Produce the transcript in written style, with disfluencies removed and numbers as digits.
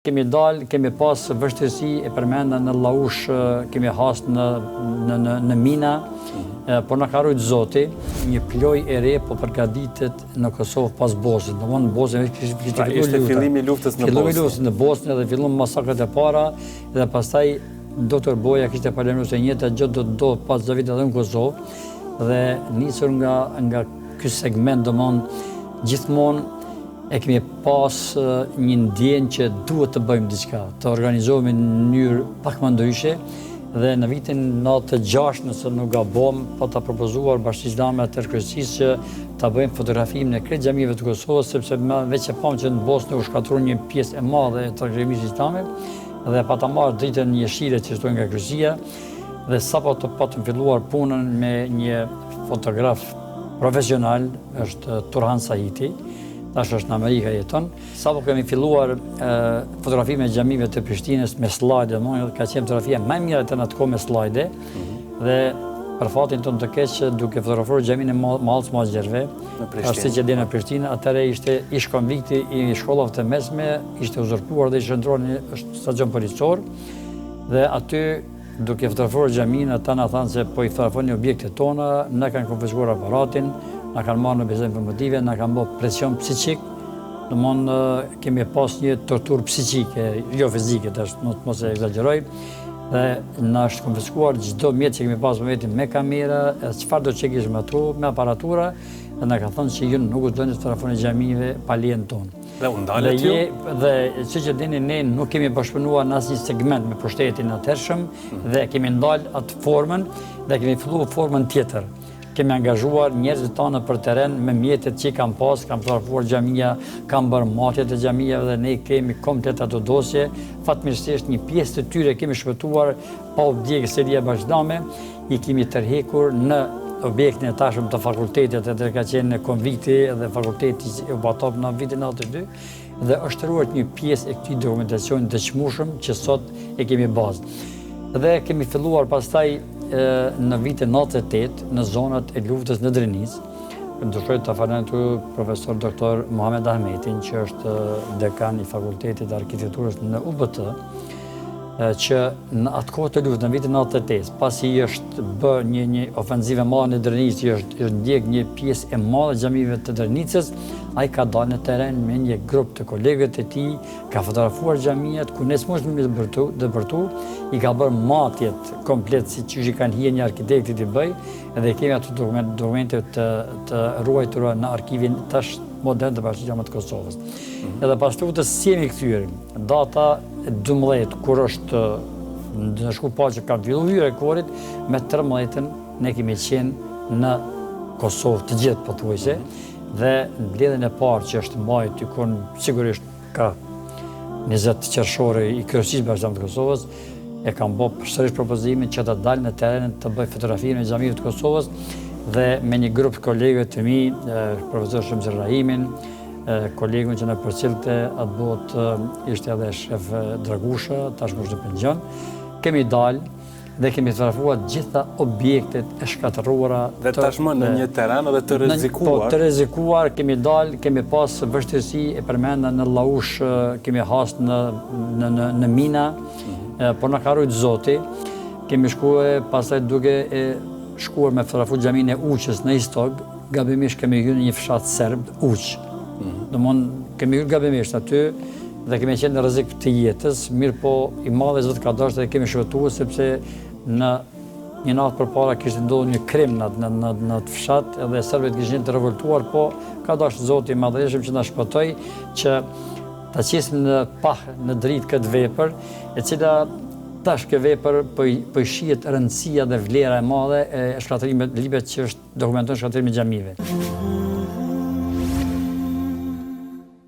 Kemi dalë, kemi pas vështirësi e përmenda në Laush, kemi has në mina, por në ka rujtë Zoti, një ploj e re po përgatitet në Kosovë pas Bosnjës. Në Bosnjë ishte fillimi i luftës në Bosnjë. Fillimi i luftës në Bosnjë dhe fillon masakrat e para dhe pastaj Dr. Boja kishte paralajmëruar se njëta gjë do pas Zavit edhe në Kosovë dhe nisur nga ky segment gjithmonë e kemi pas një ndjenjë që duhet të bëjmë diçka, të organizohemi në mënyrë pak më ndryshe dhe në vitin 96, nëse nuk gabon, po ta propozuar Bashkia Islame të Tërkërësisë që ta bëjmë fotografimin e krejt xhamive të Kosovës, sepse veç e pam që në Bosnë u shkatruan një pjesë e madhe e Tërkërësisë Islame dhe pa ta marrë dritën jeshile që shtojnë nga Kërësia dhe sapo të patëm filluar punën me një fotograf profesional, është Turhan Sahiti, tash është në Amerikë jeton. Sapo kemi filluar fotografimin e xhamive të Prishtinës me slajde, ka qenë fotografia më e mirë në atë kohë me slajde dhe për fatin tonë të keq duke fotografuar xhamin e Mallës Mazgjerve, ashtu që në Prishtinë, atëherë ishte ish konvikti i shkollave të mesme, ishte uzurpuar dhe ishte ndruar në stacion policor dhe aty duke fotografuar xhamin, ata na thanë se po i fotografoni objektet tona, na kanë konfiskuar aparatin, na kanë marrë në bezë informative, na kanë bërë presion psiqik, kemi pas një torturë psiqike, jo fizike, mos e egzageroj, dhe na është konfiskuar çdo mjet që kemi pas me vetin me kamera, çfarë do që kishim atu, me aparatura, dhe na ka thënë që ju nuk u doni të fotografoni xhamive pa lejen tonë. Dhe u ndalet ju? Dhe siç e dini, ne nuk kemi bashkëpunuar në asnjë segment me pushtetin atëhershëm dhe kemi ndalë atë formën dhe kemi filluar formën tjetër. Kemi angazhuar njerëzit tanë për teren me mjetet që kam pas, kam fotografuar xhamia, kam bërë matjet e xhamive dhe ne kemi komplet ato dosje. Fatmirësisht një pjesë të tyre kemi shpëtuar pa u djegë seria bashkëdhame, i kemi tërhekur në objektin e tashëm të fakultetit, edhe ka qenë konvikti dhe fakulteti u batop në vitin 92 dhe është ruajtur një pjesë e këtij dokumentacioni të çmueshëm që sot e kemi bazë. Dhe kemi filluar pastaj në vitin 98 në zonat e luftës në Drenicë. Dushoj të falenderoj profesor doktor Muhamet Ahmetin, që është dekan i Fakultetit të Arkitekturës në UBT, që në atë kohë të luftës, në vitin 98, pasi është bë një ofenzive madhe në Drenicë, që është ndjek një pjesë e madhe xhamive të Drenicës, ai ka dalë në teren me një grup të kolegëve të tij, ka fotografuar xhamiat ku ne s'mundemi të dëbërtu, i ka bërë matjet komplet si që i kanë hije një arkitekti të bëj, edhe kemi ato dokumente të ruajtura në arkivin tash modern të Bashkisë Islame të Kosovës. Edhe pas luftës si jemi kthyer, data 12, kur është në shkupa që kam filluar hyrje korit, me 13-ën ne kemi qenë në Kosovë të gjithë pothuajse, dhe në mbledhjen e parë që është mbajtur tikon sigurisht ka 20 qershore i Kryesisë Bashkisë të Kosovës, e kam bërë sërish propozimin që të dalë në teren të bëj fotografinë e xhamive të Kosovës dhe me një grup kolegëve të mi, profesor Shemzir Rahimin, kolegun që në përcillte atë botë ishte edhe shef Dragusha, tashmë është në pension, kemi dalë dhe kemi fotografuar gjitha objektet e shkatërruara. Dhe tashmë në një teren edhe të rrezikuar. Po, të rrezikuar, kemi dalë, kemi pas vështirësi e përmenda në Laush, kemi has në mina, por në ka rujtë Zoti, kemi shkuar pastaj duke shkuar me fotografu xhamin e Uqës në Istog, gabimisht kemi hyrë në një fshat serb, Uq. Kemi hyrë gabimisht aty dhe kemi qenë në rrezik të jetës, mirë po i madhe Zoti ka dashur dhe kemi shpëtuar sepse në një natë përpara kishte ndodhur një krim në atë fshat edhe serbët kishin të revoltuar, po ka dashur Zoti i madhëshëm që na shpëtoi që ta qesim në dritë këtë vepër, e cila tash kjo vepër po i shihet rëndësia dhe vlera e madhe e shkatërimit libet që është dokumentuar shkatërimi i xhamive.